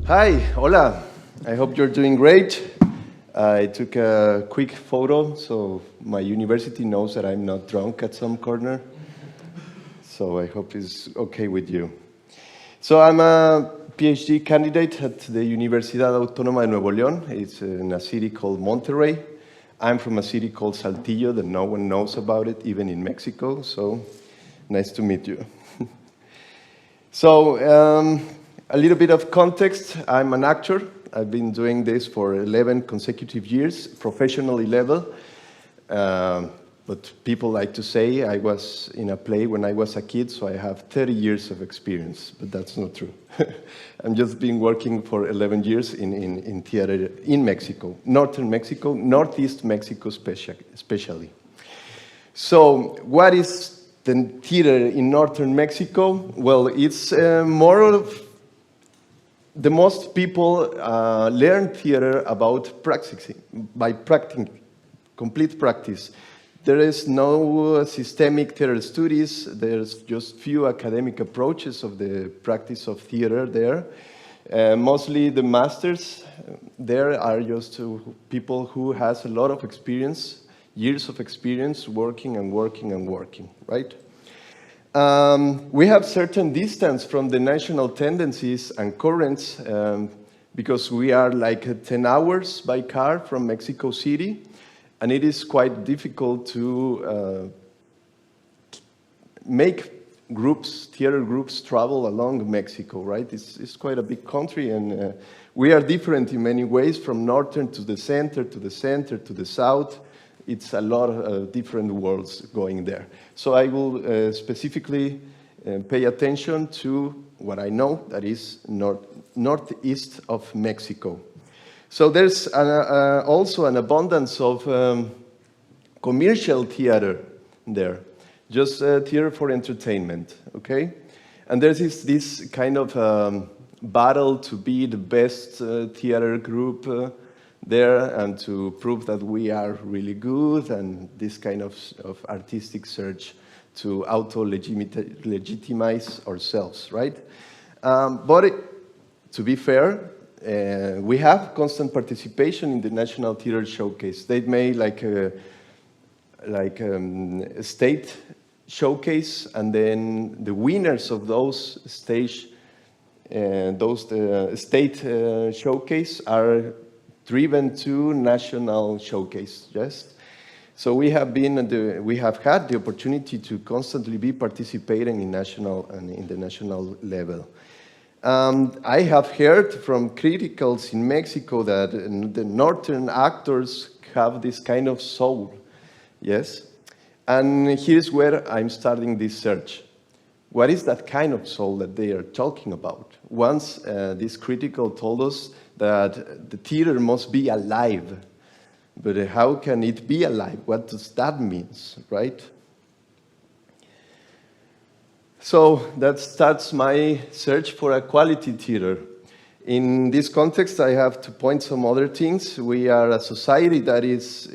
Hi, hola. I hope you're doing great. I took a quick photo so my university knows that I'm not drunk at some corner. So I hope it's okay with you. So I'm a PhD candidate at the Universidad Autónoma de Nuevo León. It's in a city called Monterrey. I'm from a city called Saltillo that no one knows about it, even in Mexico. So nice to meet you. So a little bit of context. I'm an actor. I've been doing this for 11 consecutive years, professionally level. But people like to say I was in a play when I was a kid, so I have 30 years of experience, but that's not true. I've just been working for 11 years in theater in Mexico, northern Mexico, northeast Mexico especially. So what is the theater in northern Mexico? Well, it's more of the most people learn theater about practicing, by practicing, complete practice. There is no systemic theater studies. There's just few academic approaches of the practice of theater there. Mostly the masters there are just people who has a lot of experience, years of experience working and working and working, right? We have certain distance from the national tendencies and currents because we are like 10 hours by car from Mexico City. And it is quite difficult to make groups, theater groups, travel along Mexico, right? It's quite a big country, and we are different in many ways, from northern to the center, to the center, to the south. It's a lot of different worlds going there. So I will specifically pay attention to what I know, that is northeast of Mexico. So there's also an abundance of commercial theater there, just theater for entertainment, okay? And there's this kind of battle to be the best theater group there and to prove that we are really good, and this kind of artistic search to auto-legitimize ourselves, right? To be fair, we have constant participation in the National Theater Showcase. They made like a state showcase, and then the winners of those state showcase are driven to national showcase. Yes. So we have had the opportunity to constantly be participating in national and in the national level. I have heard from criticals in Mexico that the northern actors have this kind of soul, yes? And here's where I'm starting this search. What is that kind of soul that they are talking about? Once this critical told us that the theater must be alive, but how can it be alive? What does that mean, right? So that starts my search for a quality theater. In this context, I have to point some other things. We are a society that is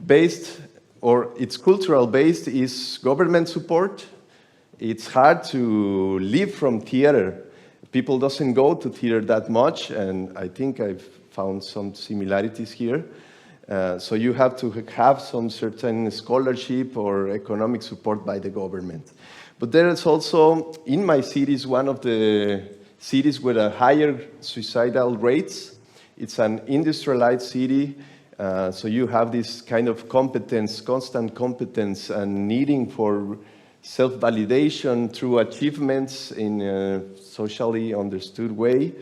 based, or its cultural base is government support. It's hard to live from theater. People doesn't go to theater that much, and I think I've found some similarities here. So you have to have some certain scholarship or economic support by the government. But there is also, in my cities, one of the cities with a higher suicidal rates. It's an industrialized city, so you have this kind of competence, constant competence, and needing for self-validation through achievements in a socially understood way,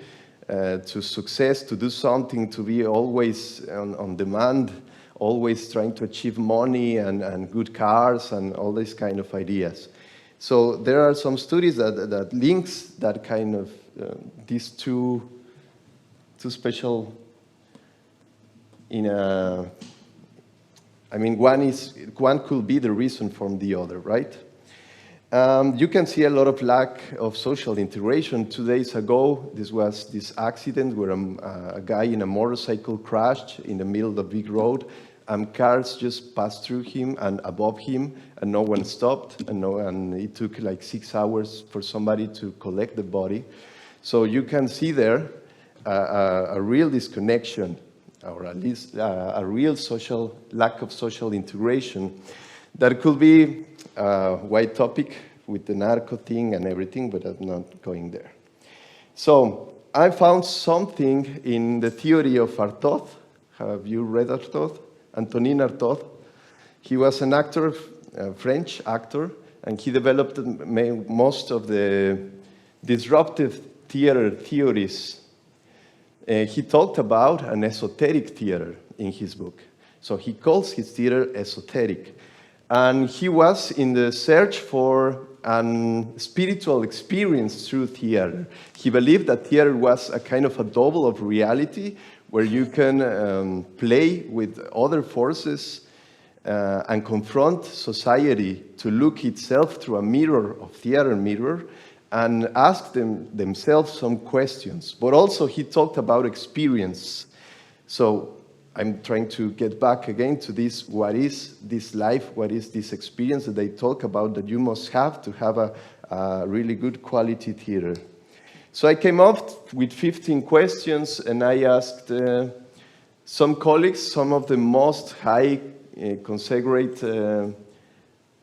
to success, to do something, to be always on demand, always trying to achieve money and good cars and all these kind of ideas. So there are some studies that links that kind of these two special in a. I mean, one could be the reason from the other, right? You can see a lot of lack of social integration. 2 days ago, this was this accident where a guy in a motorcycle crashed in the middle of the big road, and cars just passed through him and above him, and no one stopped, and it took like 6 hours for somebody to collect the body. So you can see there a real disconnection, or at least a real lack of social integration. That could be a wide topic with the narco thing and everything, but I'm not going there. So I found something in the theory of Artaud. Have you read Artaud? Antonin Artaud. He was an actor, a French actor, and he developed most of the disruptive theater theories. He talked about an esoteric theater in his book. So he calls his theater esoteric. And he was in the search for a spiritual experience through theater. He believed that theater was a kind of a double of reality where you can play with other forces and confront society to look itself through a mirror, of theater mirror, and ask themselves some questions. But also he talked about experience. So I'm trying to get back again to this, what is this life, what is this experience that they talk about that you must have to have a really good quality theater. So I came up with 15 questions and I asked some colleagues, some of the most high consecrated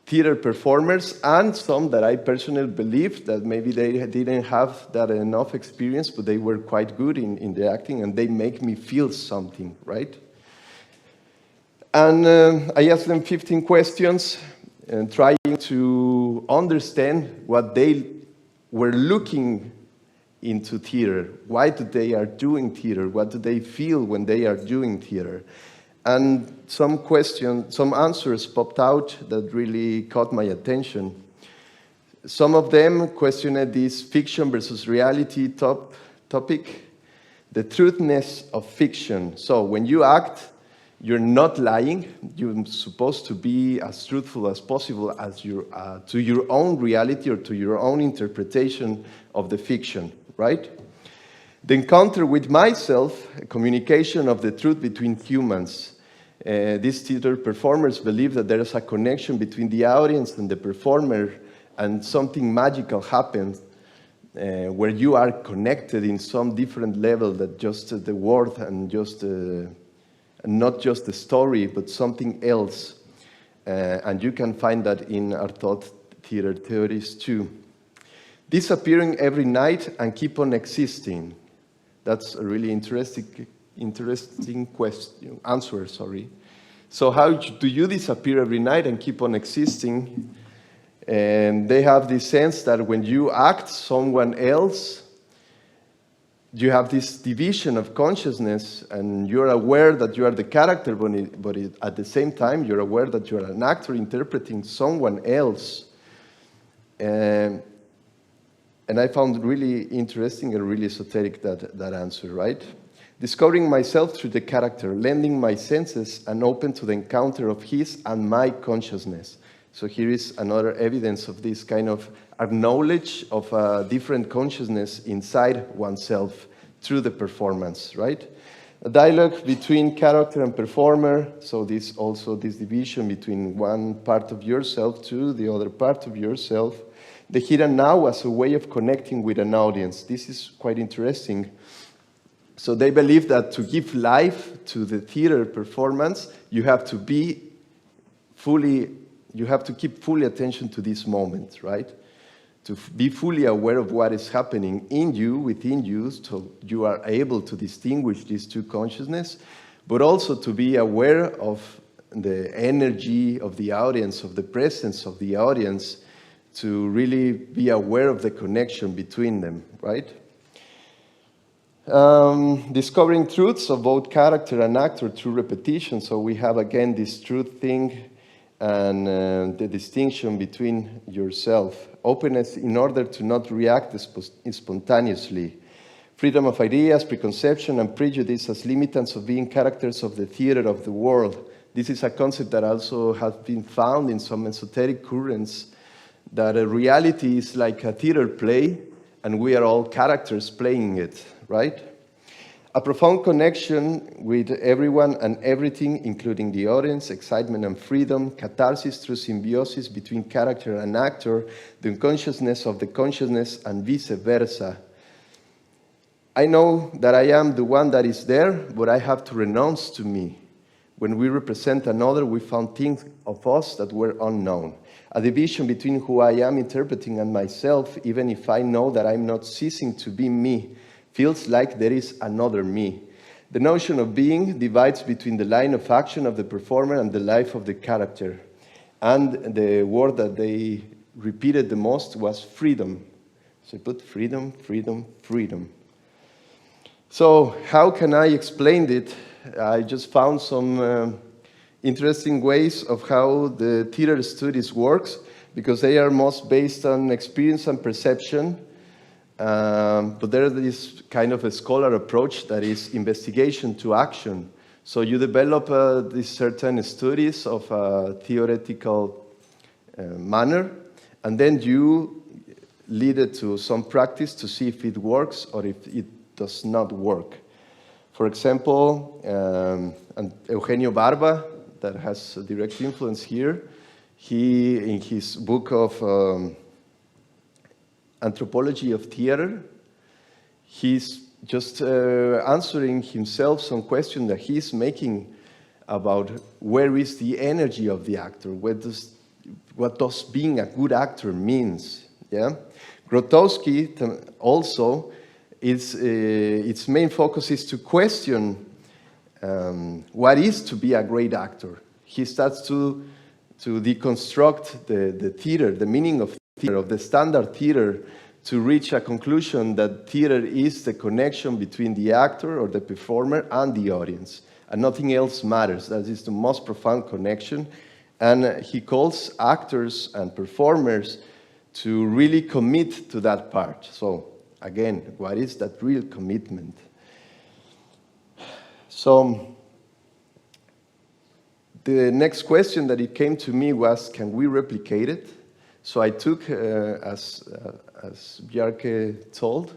theater performers, and some that I personally believe that maybe they didn't have that enough experience, but they were quite good in the acting and they make me feel something, right? And I asked them 15 questions and trying to understand what they were looking into theater. Why do they are doing theater? What do they feel when they are doing theater? And some answers popped out that really caught my attention. Some of them questioned this fiction versus reality topic, the truthness of fiction. So when you act, you're not lying. You're supposed to be as truthful as possible as to your own reality or to your own interpretation of the fiction, right? The encounter with myself, a communication of the truth between humans. These theater performers believe that there is a connection between the audience and the performer, and something magical happens where you are connected in some different level that just the word and just not just the story, but something else. And you can find that in Artaud theater theories too. Disappearing every night and keep on existing. That's a really interesting question, answer, sorry. So how do you disappear every night and keep on existing? And they have this sense that when you act someone else, you have this division of consciousness and you're aware that you are the character, but at the same time, you're aware that you're an actor interpreting someone else. And I found really interesting and really esoteric that answer, right? Discovering myself through the character, lending my senses and open to the encounter of his and my consciousness. So here is another evidence of this kind of knowledge of a different consciousness inside oneself through the performance, right? A dialogue between character and performer, so this division between one part of yourself to the other part of yourself. The here and now as a way of connecting with an audience. This is quite interesting. So they believe that to give life to the theater performance, you have to keep fully attention to this moment, right? To be fully aware of what is happening in you, within you, so you are able to distinguish these two consciousness, but also to be aware of the energy of the audience, of the presence of the audience, to really be aware of the connection between them, right? Discovering truths of both character and actor through repetition. So we have again this truth thing and the distinction between yourself. Openness in order to not react spontaneously. Freedom of ideas, preconception, and prejudice as limitants of being characters of the theater of the world. This is a concept that also has been found in some esoteric currents, that a reality is like a theater play, and we are all characters playing it, right? A profound connection with everyone and everything, including the audience, excitement and freedom, catharsis through symbiosis between character and actor, the unconsciousness of the consciousness, and vice versa. I know that I am the one that is there, but I have to renounce to me. When we represent another, we found things of us that were unknown. A division between who I am interpreting and myself, even if I know that I'm not ceasing to be me, feels like there is another me. The notion of being divides between the line of action of the performer and the life of the character. And the word that they repeated the most was freedom. So I put freedom, freedom, freedom. So how can I explain it? I just found some interesting ways of how the theater studies works, because they are most based on experience and perception. But there is this kind of a scholar approach that is investigation to action. So you develop these certain studies of a theoretical manner, and then you lead it to some practice to see if it works or if it does not work. For example, and Eugenio Barba, that has a direct influence here, he, in his book of Anthropology of Theater, he's just answering himself some question that he's making about where is the energy of the actor, what does being a good actor means. Yeah, Grotowski also, its main focus is to question what is to be a great actor. He starts to deconstruct the theater, the meaning of theater, of the standard theater, to reach a conclusion that theater is the connection between the actor or the performer and the audience, and nothing else matters. That is the most profound connection. And he calls actors and performers to really commit to that part. So again, what is that real commitment? So the next question that it came to me was, can we replicate it? So I took, as Bjarke told,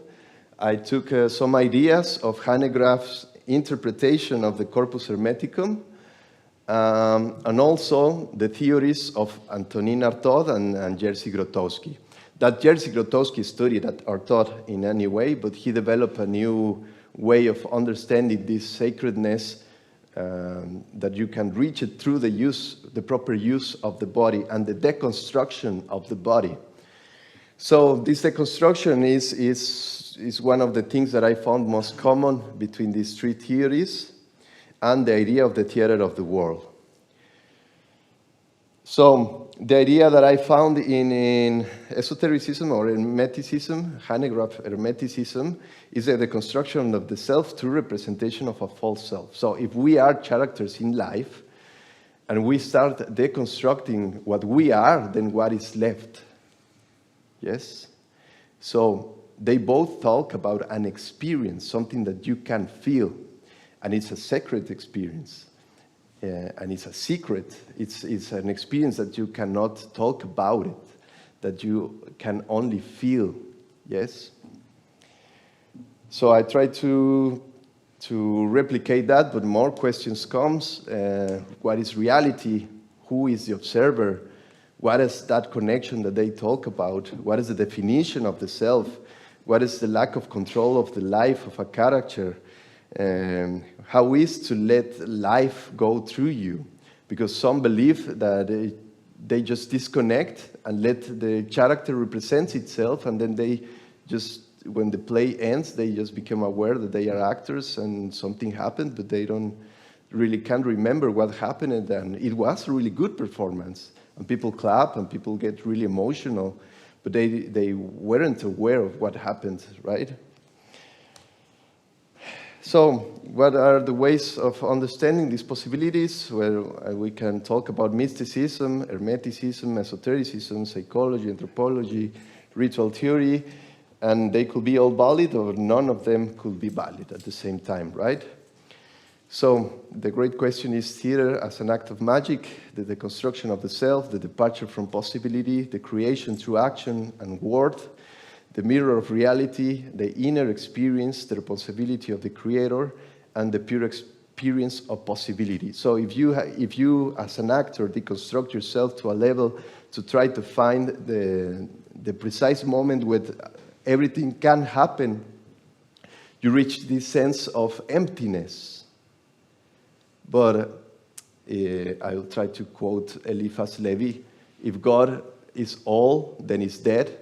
I took some ideas of Hanegraaff's interpretation of the corpus hermeticum, and also the theories of Antonin Artaud and Jerzy Grotowski. That Jerzy Grotowski studied at Artaud in any way, but he developed a new way of understanding this sacredness, that you can reach it through the proper use of the body and the deconstruction of the body. So this deconstruction is one of the things that I found most common between these three theories and the idea of the theater of the world. So the idea that I found in esotericism or hermeticism, Hanegraaff hermeticism, is the construction of the self through representation of a false self. So if we are characters in life and we start deconstructing what we are, then what is left? Yes? So they both talk about an experience, something that you can feel, and it's a sacred experience. And it's a secret. It's an experience that you cannot talk about it, that you can only feel. Yes? So I try to replicate that, but more questions comes. What is reality? Who is the observer? What is that connection that they talk about? What is the definition of the self? What is the lack of control of the life of a character? How is to let life go through you? Because some believe that they just disconnect and let the character represent itself, and then they just, when the play ends, they just become aware that they are actors and something happened, but they can't remember what happened, and it was a really good performance, and people clap and people get really emotional, but they weren't aware of what happened, right? So what are the ways of understanding these possibilities? Well, we can talk about mysticism, hermeticism, esotericism, psychology, anthropology, ritual theory, and they could be all valid, or none of them could be valid at the same time, right? So the great question is theater as an act of magic, the deconstruction of the self, the departure from possibility, the creation through action and word, the mirror of reality, the inner experience, the responsibility of the creator, and the pure experience of possibility. So if you as an actor deconstruct yourself to a level to try to find the precise moment where everything can happen, you reach this sense of emptiness. But I'll try to quote Eliphas Levi, if God is all, then he's dead,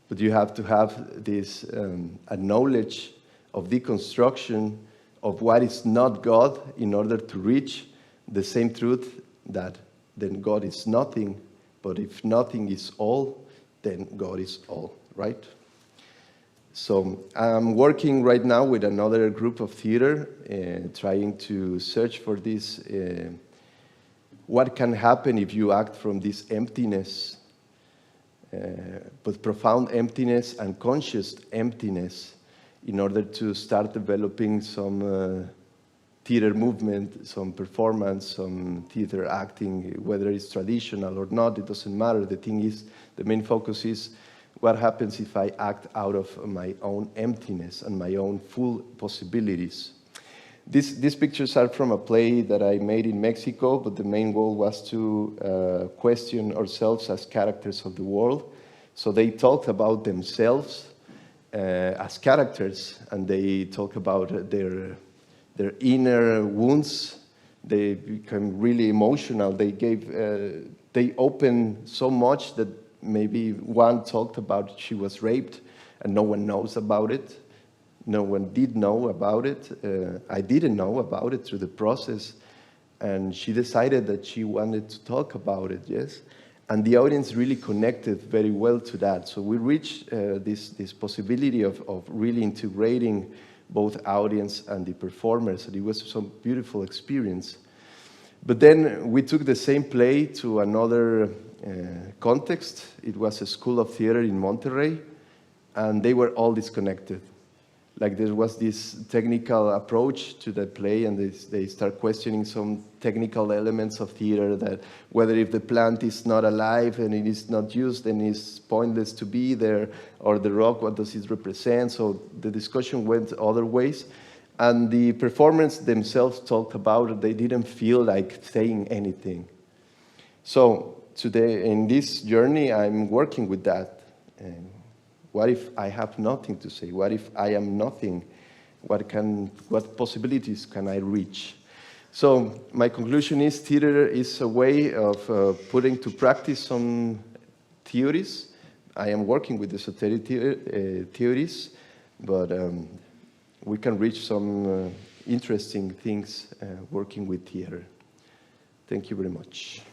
but you have to have this a knowledge of deconstruction of what is not God in order to reach the same truth that then God is nothing, but if nothing is all, then God is all, right? So I'm working right now with another group of theater, trying to search for this, what can happen if you act from this emptiness, but profound emptiness and conscious emptiness, in order to start developing some theater movement, some performance, some theater acting, whether it's traditional or not, it doesn't matter. The thing is, the main focus is what happens if I act out of my own emptiness and my own full possibilities. These pictures are from a play that I made in Mexico, but the main goal was to question ourselves as characters of the world. So they talked about themselves as characters, and they talk about their inner wounds. They become really emotional. They open so much that maybe one talked about she was raped, and no one knows about it. No one did know about it. I didn't know about it through the process, and she decided that she wanted to talk about it. Yes. And the audience really connected very well to that. So we reached this possibility of really integrating both audience and the performers. And it was some beautiful experience. But then we took the same play to another context. It was a school of theater in Monterrey, and they were all disconnected. Like there was this technical approach to that play, and they start questioning some technical elements of theater, that whether if the plant is not alive and it is not used, then it's pointless to be there, or the rock, what does it represent? So the discussion went other ways, and the performers themselves talked about it. They didn't feel like saying anything. So today, in this journey, I'm working with that. What if I have nothing to say? What if I am nothing? What possibilities can I reach? So my conclusion is theater is a way of putting to practice some theories. I am working with esoteric theories, but we can reach some interesting things working with theater. Thank you very much.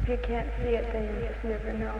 If you can't see it, then you just never know.